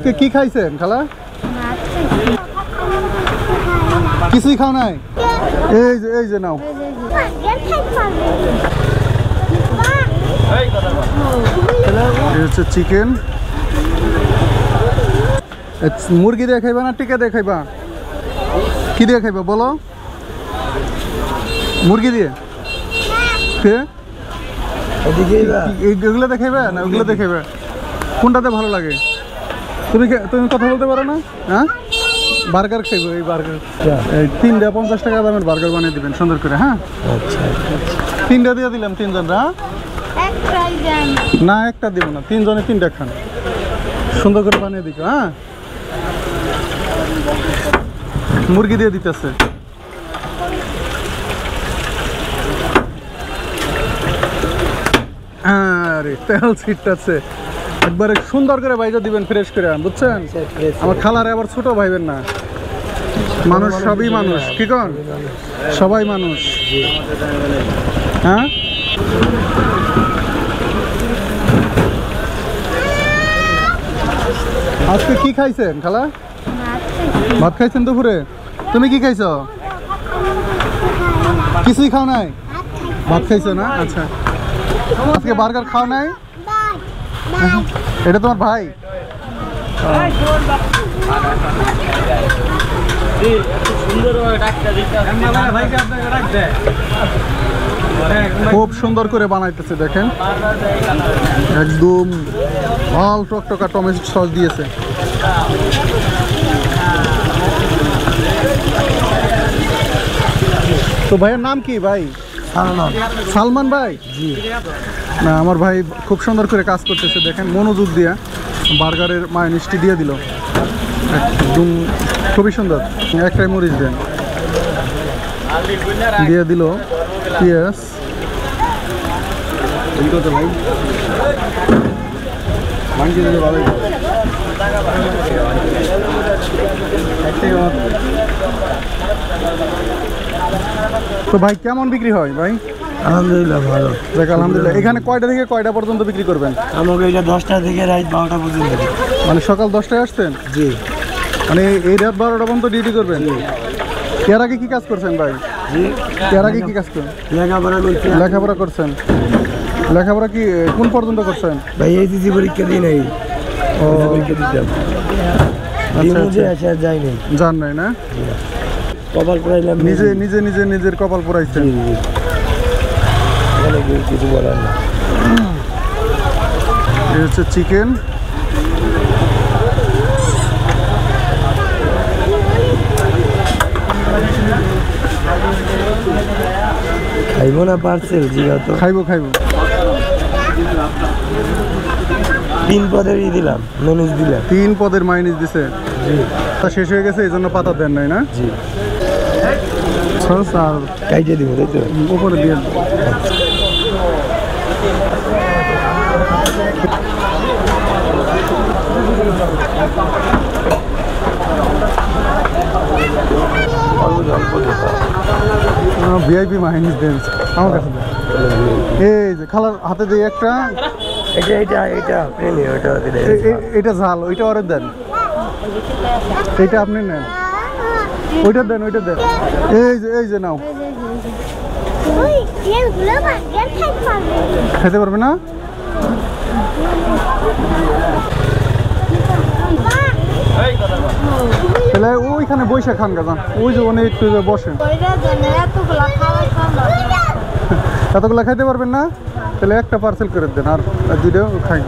কি খাইছেন খালা? কিছুই খাও নাই? এই যে নাও, হচ্ছে চিকেন। মুরগি দিয়ে খাইবা না টিকা দিয়ে খাইবা? কি দিয়ে খাইবা বলো? মুরগি দিয়ে? এগুলো দেখাইবা না ওগুলো দেখাইবা? কোনটাতে ভালো লাগে? তুমি কথা বলতে পারো না? হ্যাঁ, বার্গার খাইবো। এই বার্গার 3টা 50 টাকা দামের বার্গার বানিয়ে দিবেন সুন্দর করে। হ্যাঁ, 3টা দিয়ে দিলাম তিনজনরা। না একটা দিব না, তিনজনে 3টা খান, সুন্দর করে বানিয়ে দিক। হ্যাঁ, মুরগি দিয়ে দিতেছে। আরে তেল ছিটতেছে, একবারে সুন্দর করে বাইজা দিবেন, ফ্রেশ করে, বুঝছেন? আমার খালারে আবার ছোট ভাইবেন না, মানুষ সবই মানুষ, কি কন? সবাই মানুষ। হ্যাঁ, আজকে কি খাইছেন খালা? ভাত খাইছেন দুপুরে? তুমি কি খাইছো? কিছুই খাও নাই? ভাত খাইছো না? আচ্ছা, আজকে বার্গার খাও নাই? এটা তোমার ভাই? খুব সুন্দর করে বানাইতেছে, দেখেন, একদম লাল টকটকা টমেটো সস দিয়েছে। তো ভাইয়ের নাম কি ভাই? সালমান ভাই? জি না, আমার ভাই খুব সুন্দর করে কাজ করতেছে, দেখেন, মনোযোগ দিয়া বার্গারের মায়োনিজটি দিয়ে দিল, একদম খুবই সুন্দর। একটাই মরিচ দেন, দিয়ে দিল পেঁয়াজ। ভাই তো ভাই কেমন বিক্রি হয় ভাই? আলহামদুলিল্লাহ ভালো। দেখ আলহামদুলিল্লাহ। এখানে কয়টা থেকে কয়টা পর্যন্ত বিক্রি করবেন? আমাকে এটা 10টা থেকে রাত 12টা পর্যন্ত। মানে সকাল 10টায় আসতেন? জি। মানে এই রাত 12টা পর্যন্ত ডিউটি করবেন? এর আগে কি কাজ করছেন ভাই? জি। এর আগে কি কাজ করেন? লেখাপড়া করছি। লেখাপড়া করছেন? লেখাপড়া কি কোন পর্যন্ত করছেন ভাই? এইচএসসি পরীক্ষা দিই নাই। ও পরীক্ষা দিতাম। আচ্ছা, যাই নাই। জান নাই না? কপাল পুরাইলাম নিজের কপাল পুরাইছেন। কিছু বলার না। এই হচ্ছে চিকেন। খাইবো না পার্সেল? জিগাও তো। খাইবো। 3 পদেরই দিলাম, মেনুজ দিলাম। 3 পদের মাইনিজ দিছে? জি। শেষ হয়ে গেছে, এই জন্য পাতা দেন নাই না? জি। আর কাইটে দিব, তাই তো? উপরে দিয়ে ভিআইপি মাইনিজ দেন আমার কাছে। এই যে খালার হাতে দিয়ে একটা, এটা ঝাল, ওইটা ওরে দেন, এইটা আপনি নেন, ওইটা দেন। এই যে নাও। খেতে পারবে না? তাহলে ওইখানে বসে খান গাছ, ওই যে অনেক একটু বসেন। এতগুলা খাইতে পারবেন না? তাহলে একটা পার্সেল করে দেন, আর 2টা খাই।